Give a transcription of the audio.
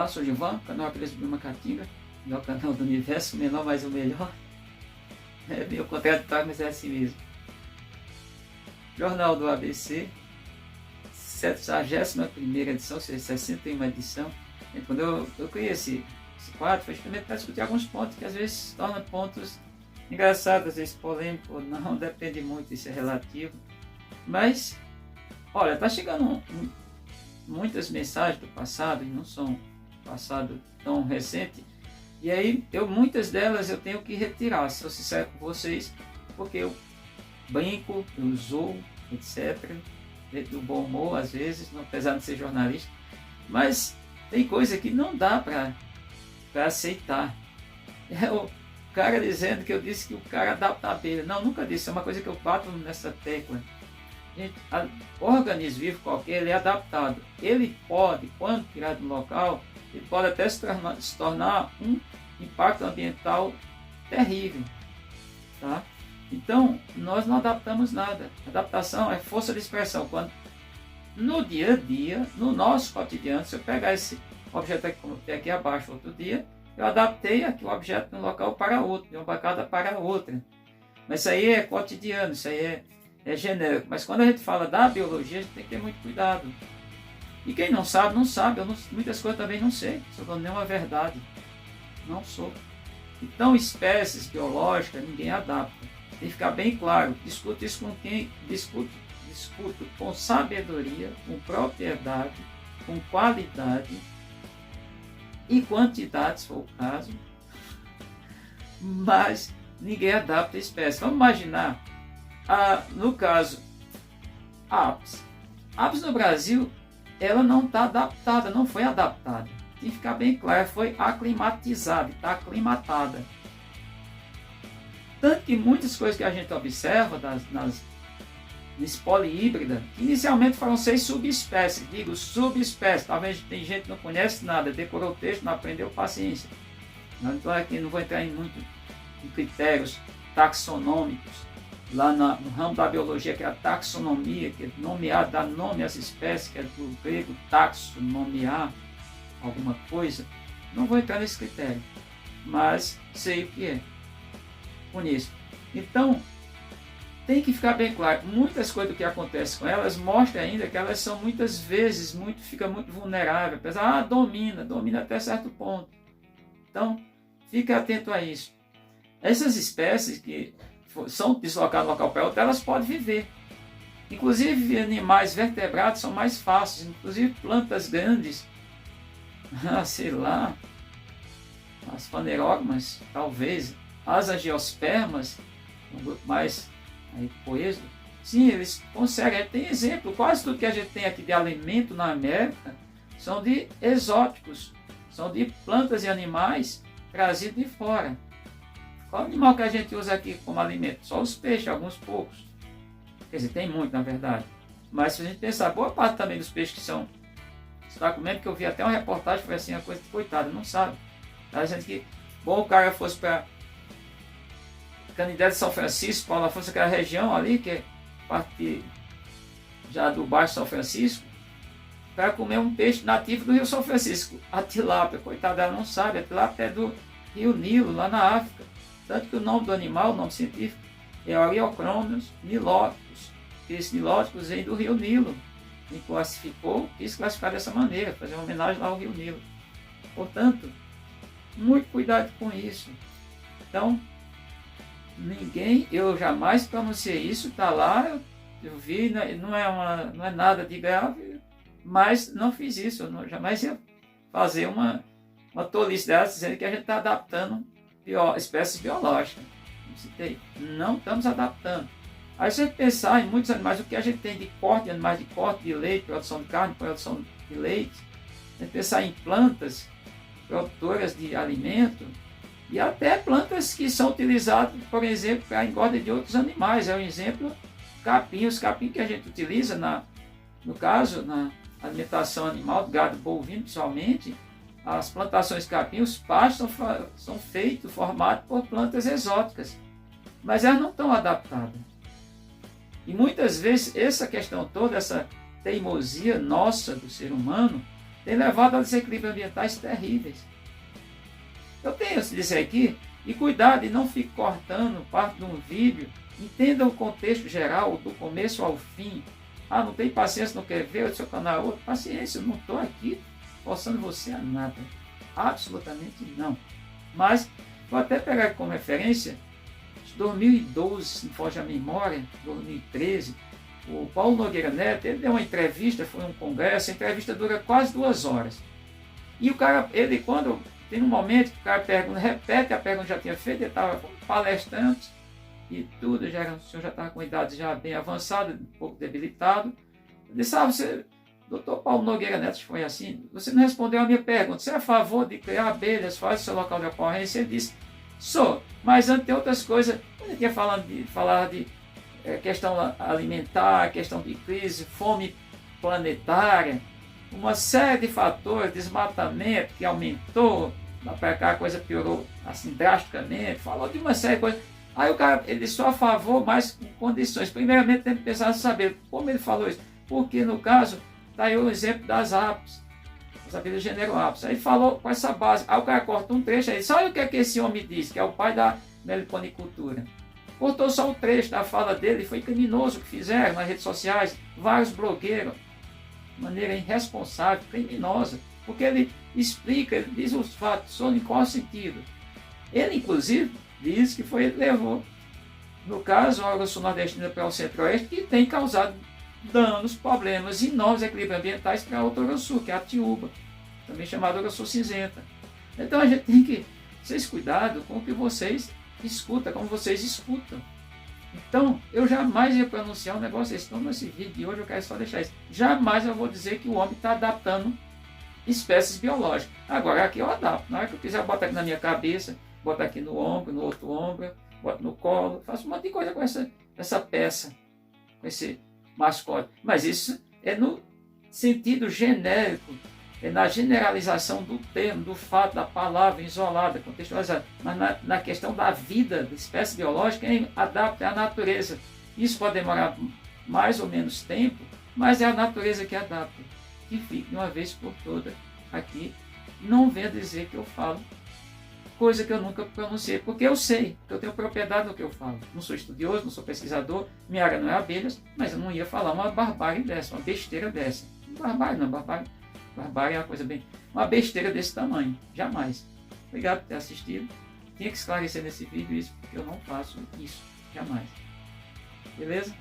Olá, sou Gilvan, canal Apenas de Macatinga, melhor canal do universo, o menor mais o melhor. É meio contraditório, mas é assim mesmo. Jornal do ABC, 71ª edição, ou seja, 61ª edição. E quando eu criei esse quadro, foi justamente para discutir alguns pontos que às vezes se tornam pontos engraçados, às vezes polêmicos ou não, depende muito, isso é relativo. Mas, olha, tá chegando muitas mensagens do passado, e não são passado tão recente, e aí muitas delas eu tenho que retirar, sou sincero com vocês, porque eu brinco, eu zoo, etc, do bom humor às vezes, apesar de ser jornalista, mas tem coisa que não dá para aceitar. É o cara dizendo que eu disse que o cara adapta a abelha. Não, nunca disse, é uma coisa que eu bato nessa tecla. Gente, organismo vivo qualquer, ele é adaptado. Ele pode, quando criado no local, ele pode até se tornar um impacto ambiental terrível. Tá? Então, nós não adaptamos nada. Adaptação é força de expressão. Quando, no dia a dia, no nosso cotidiano, se eu pegar esse objeto aqui, como tem aqui abaixo outro dia, eu adaptei aqui o objeto de um local para outro, de uma bancada para outra. Mas isso aí é cotidiano, isso aí é genérico. Mas quando a gente fala da biologia, a gente tem que ter muito cuidado. E quem não sabe, não sabe. Muitas coisas também não sei. Sou dando nenhuma verdade. Não sou. Então, espécies biológicas, ninguém adapta. Tem que ficar bem claro. Discuto isso com quem discuto com sabedoria, com propriedade, com qualidade e quantidade, se for o caso. Mas ninguém adapta a espécie. Vamos imaginar, no caso, a apis. A apis no Brasil, ela não está adaptada, não foi adaptada. Tem que ficar bem claro, foi aclimatizada, está aclimatada. Tanto que muitas coisas que a gente observa nas polihíbrida, inicialmente foram 6 subespécies, digo subespécies, talvez tem gente que não conhece nada, decorou o texto, não aprendeu, paciência. Então aqui não vou entrar em critérios taxonômicos, lá no ramo da biologia, que é a taxonomia, que é nomear, dar nome às espécies, que é do grego taxo, nomear alguma coisa. Não vou entrar nesse critério, mas sei o que é. Conheço. Então, tem que ficar bem claro, muitas coisas do que acontece com elas mostram ainda que elas são muitas vezes, fica muito vulnerável, apesar, domina até certo ponto. Então, fique atento a isso. Essas espécies que são deslocadas de um local para outro, elas podem viver. Inclusive, animais vertebrados são mais fáceis, inclusive plantas grandes, sei lá, as fanerógamas, talvez, as angiospermas, um grupo mais coeso, sim, eles conseguem. Tem exemplo, quase tudo que a gente tem aqui de alimento na América são de exóticos, são de plantas e animais trazidos de fora. Qual animal que a gente usa aqui como alimento? Só os peixes, alguns poucos. Quer dizer, tem muito na verdade. Mas se a gente pensar, boa parte também dos peixes que você está comendo, que eu vi até uma reportagem, foi assim, uma coisa de coitada, não sabe. Tá dizendo que, bom, o cara fosse para Canindé de São Francisco, Paulo Afonso, aquela região ali, que é parte já do Baixo São Francisco, para comer um peixe nativo do Rio São Francisco, a tilápia, coitada, ela não sabe, a tilápia é do Rio Nilo, lá na África. Tanto que o nome do animal, o nome científico, é Oreochromis niloticus, que esses nilóticos vêm do Rio Nilo. E quis classificar dessa maneira, fazer uma homenagem lá ao Rio Nilo. Portanto, muito cuidado com isso. Então, eu jamais pronunciei isso, está lá, eu vi, não é nada de grave, mas não fiz isso, eu jamais ia fazer uma tolice dessa, dizendo que a gente está adaptando espécies biológicas. Não estamos adaptando. Aí se a gente pensar em muitos animais, o que a gente tem de corte, animais de corte, de leite, produção de carne, produção de leite, a gente pensar em plantas produtoras de alimento, e até plantas que são utilizadas, por exemplo, para a engorda de outros animais. É um exemplo, capim. Os capim que a gente utiliza, no caso, na alimentação animal, do gado bovino principalmente, as plantações de capim, os pastos são formados por plantas exóticas. Mas elas não estão adaptadas. E muitas vezes essa questão toda, essa teimosia nossa do ser humano, tem levado a desequilíbrios ambientais terríveis. Eu tenho esse dizer aqui, e cuidado, e não fique cortando parte de um vídeo, entenda o contexto geral, do começo ao fim. Ah, não tem paciência, não quer ver o seu canal, outro. Paciência, eu não estou aqui forçando você a nada. Absolutamente não. Mas, vou até pegar como referência, em 2012, se não foge a memória, 2013, o Paulo Nogueira Neto, ele deu uma entrevista, foi um congresso, a entrevista dura quase 2 horas. E o cara, ele quando, tem um momento que o cara pergunta, repete a pergunta que já tinha feito, ele estava palestrante e tudo, o senhor já estava com idade já bem avançada, um pouco debilitado. Ele disse, você, doutor Paulo Nogueira Neto, foi assim, você não respondeu a minha pergunta, você é a favor de criar abelhas, faz o seu local de ocorrência? Ele disse, sou, mas entre outras coisas, ele tinha falado de questão alimentar, questão de crise, fome planetária, uma série de fatores, desmatamento que aumentou, lá para cá a coisa piorou assim drasticamente, falou de uma série de coisas. Aí o cara, ele só a favor, mas com condições. Primeiramente tem que pensar em saber como ele falou isso, porque no caso, está aí o exemplo das apes, as abelhas generam apes. Aí ele falou com essa base, aí o cara corta um trecho, aí olha o que é que esse homem diz, que é o pai da meliponicultura. Cortou só o trecho da fala dele, foi criminoso o que fizeram nas redes sociais, vários blogueiros, de maneira irresponsável, criminosa, porque ele explica, ele diz os fatos, em qual sentido. Ele, inclusive, diz que foi ele levou, no caso, a água sul-nordestina para o centro-oeste, que tem causado danos, problemas enormes, equilíbrios ambientais para a outra sul, que é a Tiúba, também chamada água sul cinzenta. Então a gente tem que ter cuidado com o que vocês escutam, como vocês escutam. Então, eu jamais ia pronunciar um negócio desse. Então, nesse vídeo de hoje, eu quero só deixar isso. Jamais eu vou dizer que o homem está adaptando espécies biológicas. Agora, aqui eu adapto. Na hora que eu quiser, eu boto aqui na minha cabeça, boto aqui no ombro, no outro ombro, boto no colo, faço um monte de coisa com essa peça, com esse mascote. Mas isso é no sentido genérico, é na generalização do termo, do fato, da palavra isolada, contextualizada. Mas na questão da vida, da espécie biológica, quem adapta é a natureza. Isso pode demorar mais ou menos tempo, mas é a natureza que adapta. Que fique de uma vez por todas aqui. Não venha dizer que eu falo coisa que eu nunca pronunciei, porque eu sei, que eu tenho propriedade no que eu falo. Não sou estudioso, não sou pesquisador, minha área não é abelhas, mas eu não ia falar uma barbárie dessa, uma besteira dessa. Barbárie não, barbárie é uma coisa bem... Uma besteira desse tamanho, jamais. Obrigado por ter assistido. Tinha que esclarecer nesse vídeo isso, porque eu não faço isso, jamais. Beleza?